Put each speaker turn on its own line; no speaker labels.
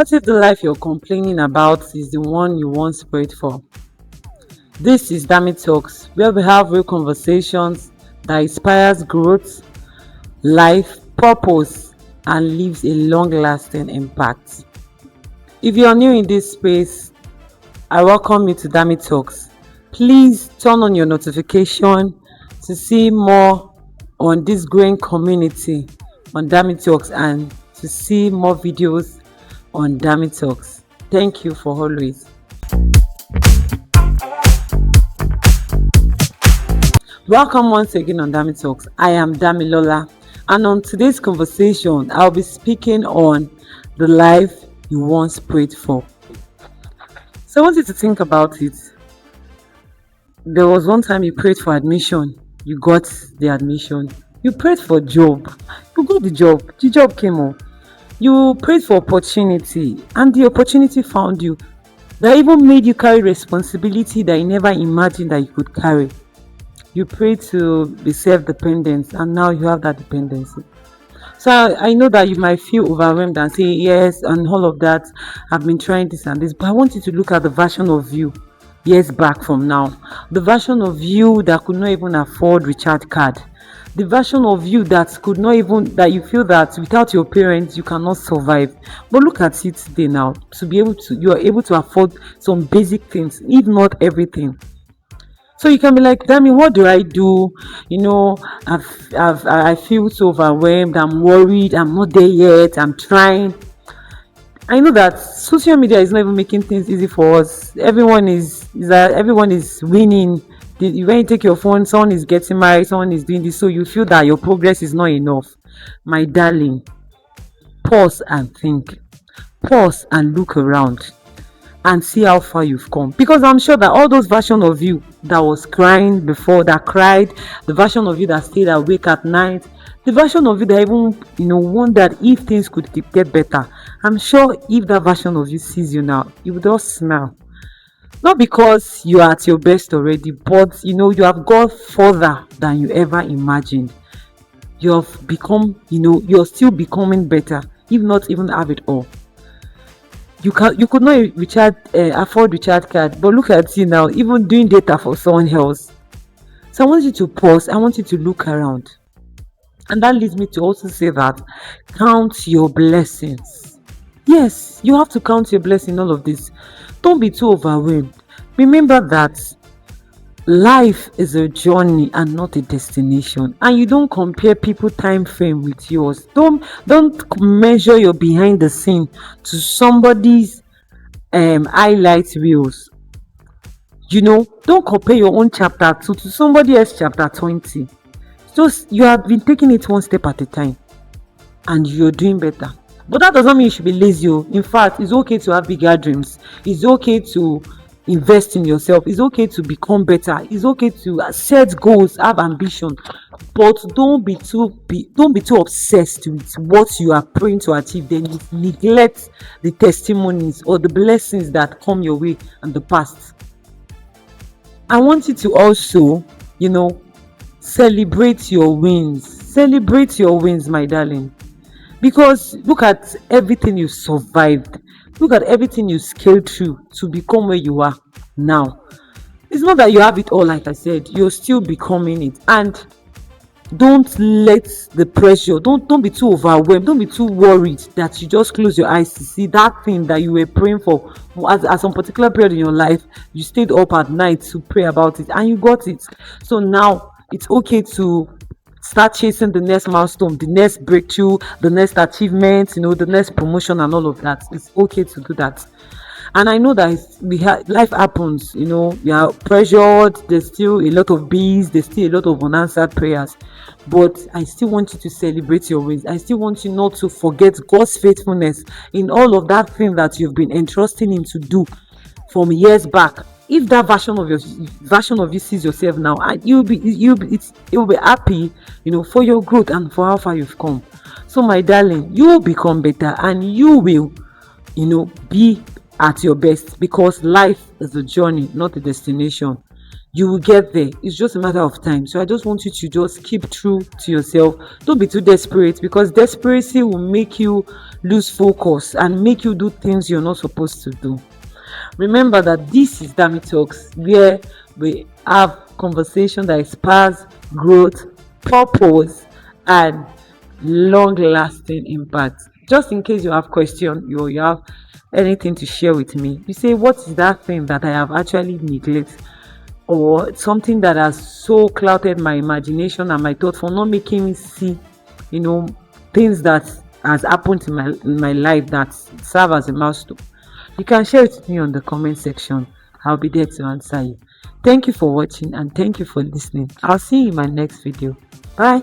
What if the life you're complaining about is the one you once prayed for? This is DamiTalks, where we have real conversations that inspires growth, life, purpose, and leaves a long-lasting impact. If you are new in this space, I welcome you to DamiTalks. Please turn on your notification to see more on this growing community on DamiTalks and to see more videos on DamiTalks. Thank you for always. Welcome once again on DamiTalks. I am Damilola, and on today's conversation, I'll be speaking on the life you once prayed for. So I want you to think about it. There was one time you prayed for admission, you got the admission. You prayed for job, you got the job came up. You prayed for opportunity, and the opportunity found you. That even made you carry responsibility that you never imagined that you could carry. You prayed to be self-dependent, and now you have that dependency. So I know that you might feel overwhelmed and say, yes, and all of that, I've been trying this and this, but I want you to look at the version of you years back from now. The version of you that could not even afford recharge card. The version of you that could not even, that you feel that without your parents, you cannot survive. But look at it today now, you are able to afford some basic things, if not everything. So you can be like, Dami, what do I do? I feel so overwhelmed. I'm worried. I'm not there yet. I'm trying. I know that social media is not even making things easy for us. Everyone is winning. When you take your phone, someone is getting married, someone is doing this, so you feel that your progress is not enough. My darling, pause and think. Pause and look around and see how far you've come, because I'm sure that all those versions of you that was crying before, that cried, the version of you that stayed awake at night, the version of you that even wondered if things could get better, I'm sure if that version of you sees you now, you would just smile. Not because you are at your best already, but you have gone further than you ever imagined. You have become, you're still becoming better, if not even have it all. You could not afford recharge card, but look at you now, even doing data for someone else. So I want you to pause. I want you to look around, and that leads me to also say that count your blessings. Yes, you have to count your blessing. All of this. Don't be too overwhelmed. Remember that life is a journey and not a destination, and you don't compare people time frame with yours. Don't measure your behind the scene to somebody's highlight reels. Don't compare your own chapter 2 to somebody else chapter 20. Just, you have been taking it one step at a time and you're doing better. But that doesn't mean you should be lazy. In fact, it's okay to have bigger dreams. It's okay to invest in yourself. It's okay to become better. It's okay to set goals, have ambition, but don't be too obsessed with what you are praying to achieve. Then you neglect the testimonies or the blessings that come your way in the past. I want you to also, celebrate your wins. Celebrate your wins, my darling. Because look at everything you survived. Look at everything you scaled through to become where you are now. It's not that you have it all, like I said. You're still becoming it. And don't let the pressure, don't be too overwhelmed. Don't be too worried that you just close your eyes to see that thing that you were praying for. At some particular period in your life, you stayed up at night to pray about it and you got it. So now it's okay to start chasing the next milestone, the next breakthrough, the next achievement, the next promotion and all of that. It's okay to do that. And I know that life happens, we are pressured, there's still a lot of bees, there's still a lot of unanswered prayers. But I still want you to celebrate your wins. I still want you not to forget God's faithfulness in all of that thing that you've been entrusting Him to do from years back. If that version of you sees yourself now, you'll be happy, for your growth and for how far you've come. So my darling, you will become better and you will, be at your best, because life is a journey, not a destination. You will get there. It's just a matter of time. So I just want you to just keep true to yourself. Don't be too desperate, because desperation will make you lose focus and make you do things you're not supposed to do. Remember that this is DamiTalks, where we have conversation that inspires growth, purpose, and long-lasting impact. Just in case you have question, you have anything to share with me, you say, what is that thing that I have actually neglected, or something that has so clouded my imagination and my thought for not making me see, things that has happened in my life that serve as a milestone. You can share it with me on the comment section. I'll be there to answer you. Thank you for watching and thank you for listening. I'll see you in my next video. Bye.